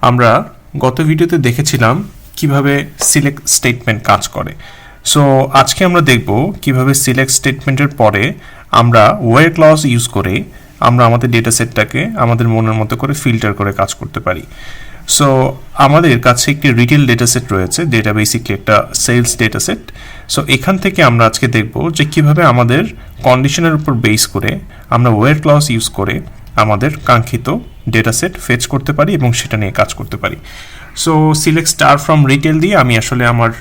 আমরা গত ভিডিওতে দেখেছিলাম কিভাবে সিলেক্ট স্টেটমেন্ট কাজ করে। সো আজকে আমরা দেখব কিভাবে সিলেক্ট স্টেটমেন্টের পরে আমরা ওয়্যার ক্লজ ইউজ করে আমরা আমাদের ডেটা সেটটাকে আমাদের মনের মতো করে ফিল্টার করে কাজ করতে পারি। সো আমাদের কাছে একটি রিটেল ডেটা সেট রয়েছে, যেটা বেসিকলি একটা সেলস ডেটা সেট। সো এখান থেকে আমরা আজকে দেখব যে কিভাবে আমাদের কন্ডিশনের উপর বেস করে আমরা ওয়্যার ক্লজ ইউজ করে আমাদের কাঙ্ক্ষিত ডেটা সেট ফেচ করতে পারি এবং সেটা নিয়ে কাজ করতে পারি। So select star from retail দিয়ে আমি আসলে আমার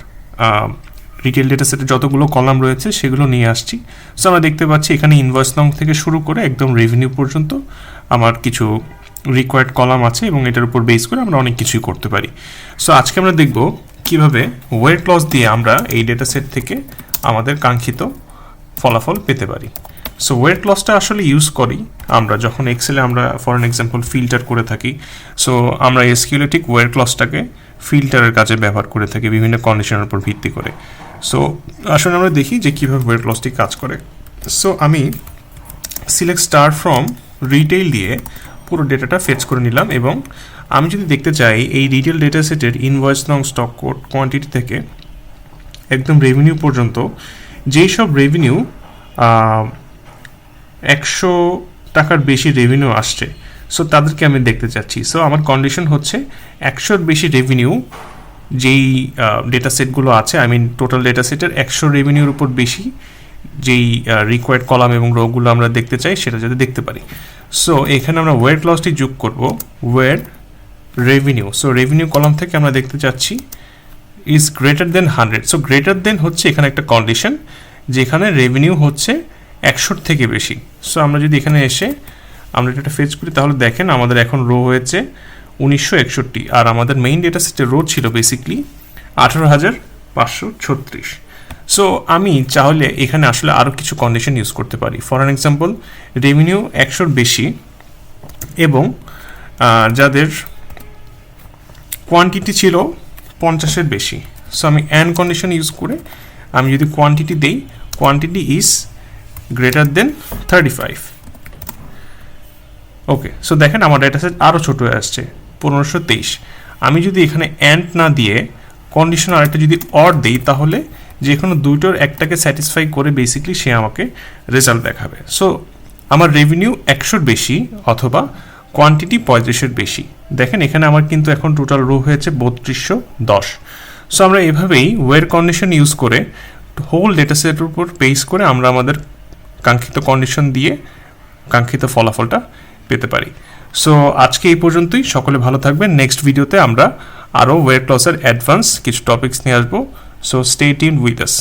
রিটেল ডেটা সেটে যতগুলো কলাম রয়েছে সেগুলো নিয়ে আসছি। সো আমরা দেখতে পাচ্ছি এখানে ইনভয়েস নং থেকে শুরু করে একদম রেভিনিউ পর্যন্ত আমার কিছু রিকোয়ার্ড কলাম আছে এবং এটার উপর বেস করে আমরা অনেক কিছুই করতে পারি। সো আজকে আমরা দেখব কিভাবে ওয়্যার ক্লজ দিয়ে আমরা এই ডেটা সেট থেকে আমাদের কাঙ্ক্ষিত ফলাফল পেতে পারি। সো ওয়্যার ক্লজটা আসলে ইউজ করি আমরা যখন এক্সেলে আমরা ফর অ্যান এক্সাম্পল ফিল্টার করে থাকি। সো আমরা এসকিউএলে ঠিক ওয়্যার ক্লজটাকে ফিল্টারের কাজে ব্যবহার করে থাকি বিভিন্ন কন্ডিশনের উপর ভিত্তি করে। সো আসলে আমরা দেখি যে কীভাবে ওয়্যার ক্লজটি কাজ করে। সো আমি সিলেক্ট স্টার ফ্রম রিটেল দিয়ে পুরো ডেটাটা ফেচ করে নিলাম এবং আমি যদি দেখতে চাই এই রিটেল ডেটা সেটের ইনভয়েস নং, স্টক কোড, কোয়ান্টিটি থেকে একদম রেভিনিউ পর্যন্ত যেই সব রেভিনিউ 100 টাকার বেশি রেভিনিউ আসছে, সো তাদেরকে আমি দেখতে চাচ্ছি। সো আমার কন্ডিশন হচ্ছে 100-র বেশি রেভিনিউ যেই ডেটা সেটগুলো আছে, আই মিন টোটাল ডেটা সেটের 100 রেভিনিউর উপর বেশি যেই রিকোয়ার্ড কলাম এবং রোগুলো আমরা দেখতে চাই সেটা যাতে দেখতে পারি। সো এখানে আমরা ওয়্যার ক্লজটি যোগ করব, where revenue. So revenue column থেকে আমরা দেখতে চাচ্ছি is greater than 100। So greater than হচ্ছে এখানে একটা কন্ডিশন যেখানে রেভিনিউ হচ্ছে 100-র থেকে বেশি। সো আমরা যদি এখানে এসে আমরা এটা ফেচ করি তাহলে দেখেন আমাদের এখন রো হয়েছে 1961 আর আমাদের মেইন ডেটা সেটের রো ছিল বেসিকলি 18,536। সো আমি চাইলে এখানে আসলে আরও কিছু কন্ডিশন ইউজ করতে পারি। ফর অ্যান এক্সাম্পল রেভিনিউ 100-র বেশি এবং যাদের কোয়ান্টিটি ছিল 50-এর বেশি। সো আমি অ্যান্ড কন্ডিশন ইউজ করে আমি যদি কোয়ান্টিটি দেই, quantity is greater then 35। Okay, so দেখেন আমার ডেটা সেট আরও ছোটো হয়ে আসছে 1523। আমি যদি এখানে অ্যান্ড না দিয়ে কন্ডিশন আরেকটা যদি অর দিই তাহলে যে কোনো দুটোর একটাকে স্যাটিসফাই করে বেসিকলি সে আমাকে রেজাল্ট দেখাবে। সো আমার রেভিনিউ 100-র বেশি অথবা কোয়ান্টিটি 35-এর বেশি। দেখেন এখানে আমার কিন্তু এখন টোটাল রো হয়েছে 3210। সো আমরা এভাবেই ওয়্যার কন্ডিশন ইউজ করে হোল ডেটা সেটের উপর বেস করে আমরা আমাদের কাঙ্ক্ষিত কন্ডিশন দিয়ে কাঙ্ক্ষিত ফলাফলটা পেতে পারি। সো আজকে এই পর্যন্তই, সকলে ভালো থাকবেন। নেক্সট ভিডিওতে আমরা আরও ওয়্যার ক্লজের অ্যাডভান্স কিছু টপিকস নিয়ে আসবো। So stay tuned with us.